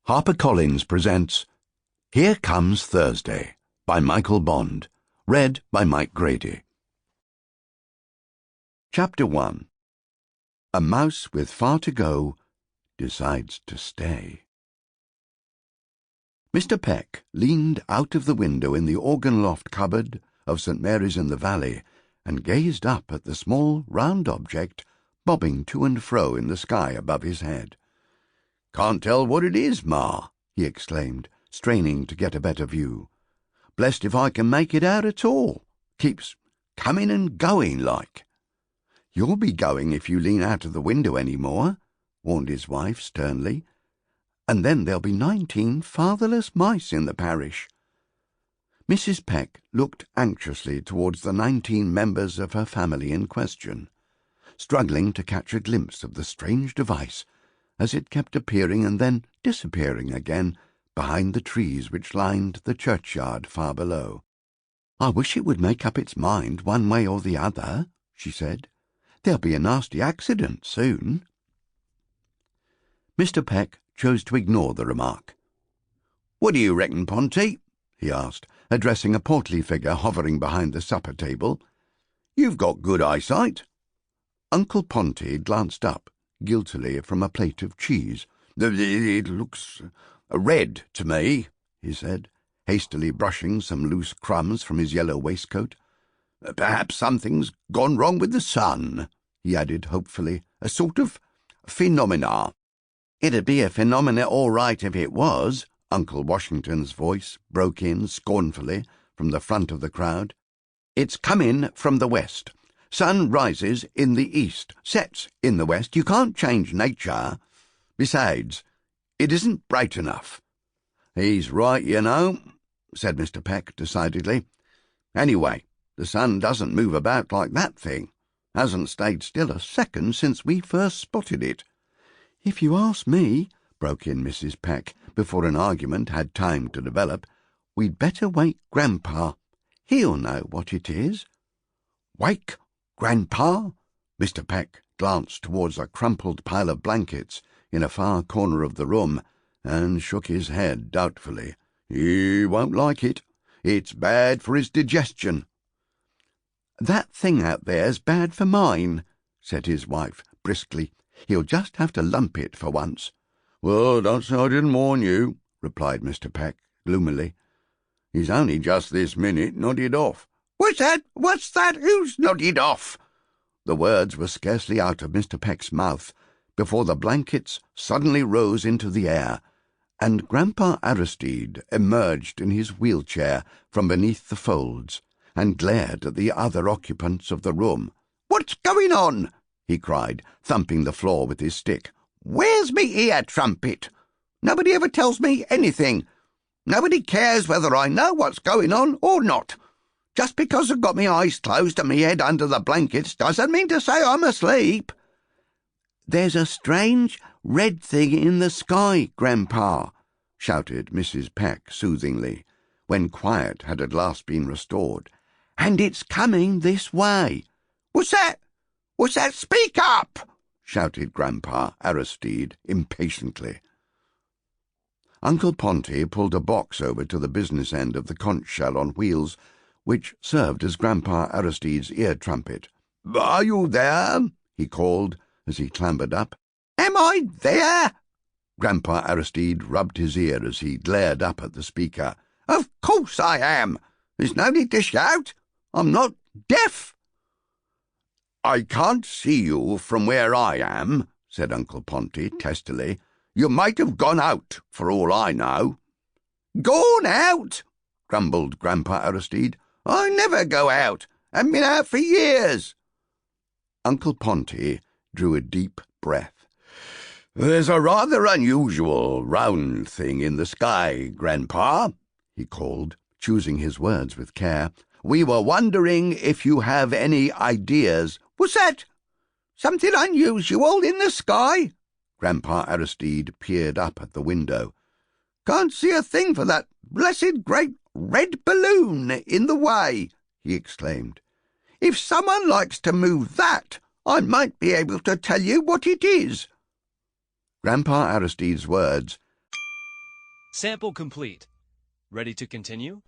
HarperCollins presents Here Comes Thursday by Michael Bond, read by Mike Grady. Chapter 1. A mouse with far to go decides to stay. Mr. Peck leaned out of the window in the organ-loft cupboard of St. Mary's in the Valley and gazed up at the small, round object bobbing to and fro in the sky above his head. "Can't tell what it is, Ma," he exclaimed, straining to get a better view. "Blest if I can make it out at all. Keeps coming and going like." "You'll be going if you lean out of the window any more," warned his wife sternly. "And then there'll be 19 fatherless mice in the parish." Mrs. Peck looked anxiously towards the 19 members of her family in question, struggling to catch a glimpse of the strange device as it kept appearing and then disappearing again behind the trees which lined the churchyard far below. "I wish it would make up its mind one way or the other," she said. "There'll be a nasty accident soon." Mr. Peck chose to ignore the remark. "What do you reckon, Ponty?" he asked, addressing a portly figure hovering behind the supper table. "You've got good eyesight." Uncle Ponty glanced up guiltily from a plate of cheese. "It looks red to me," he said, hastily brushing some loose crumbs from his yellow waistcoat. "Perhaps something's gone wrong with the sun," he added hopefully. "A sort of phenomena." "It'd be a phenomena all right if it was," Uncle Washington's voice broke in scornfully from the front of the crowd. "It's coming from the west. Sun rises in the east, sets in the west. You can't change nature. Besides, it isn't bright enough." "He's right, you know," said Mr. Peck decidedly. "Anyway, the sun doesn't move about like that thing. Hasn't stayed still a second since we first spotted it." "If you ask me," broke in Mrs. Peck, before an argument had time to develop, "we'd better wake Grandpa. He'll know what it is." "Wake Grandpa?" Mr. Peck glanced towards a crumpled pile of blankets in a far corner of the room and shook his head doubtfully. "He won't like it. It's bad for his digestion." "That thing out there's bad for mine," said his wife briskly. "He'll just have to lump it for once." "Well, don't say I didn't warn you," replied Mr. Peck gloomily. "He's only just this minute nodded off." "What's that? What's that? Who's nodded off?" The words were scarcely out of Mr. Peck's mouth before the blankets suddenly rose into the air, and Grandpa Aristide emerged in his wheelchair from beneath the folds and glared at the other occupants of the room. "What's going on?" he cried, thumping the floor with his stick. "Where's me ear trumpet? Nobody ever tells me anything. Nobody cares whether I know what's going on or not. Just because I've got my eyes closed and my head under the blankets doesn't mean to say I'm asleep." "There's a strange red thing in the sky, Grandpa," shouted Mrs. Peck soothingly, when quiet had at last been restored. "And it's coming this way." "What's that? What's that? Speak up!" shouted Grandpa Aristide impatiently. Uncle Ponty pulled a box over to the business end of the conch shell on wheels, which served as Grandpa Aristide's ear trumpet. "Are you there?" he called as he clambered up. "Am I there?" Grandpa Aristide rubbed his ear as he glared up at the speaker. "Of course I am. There's no need to shout. I'm not deaf." "I can't see you from where I am," said Uncle Ponty testily. "You might have gone out, for all I know." "Gone out?" grumbled Grandpa Aristide. "I never go out. I've been out for years." Uncle Ponty drew a deep breath. "There's a rather unusual round thing in the sky, Grandpa," he called, choosing his words with care. "We were wondering if you have any ideas." "What's that? Something unusual in the sky?" Grandpa Aristide peered up at the window. "Can't see a thing for that blessed great red balloon in the way," he exclaimed. "If someone likes to move that, I might be able to tell you what it is." Grandpa Aristide's words Sample complete. Ready to continue?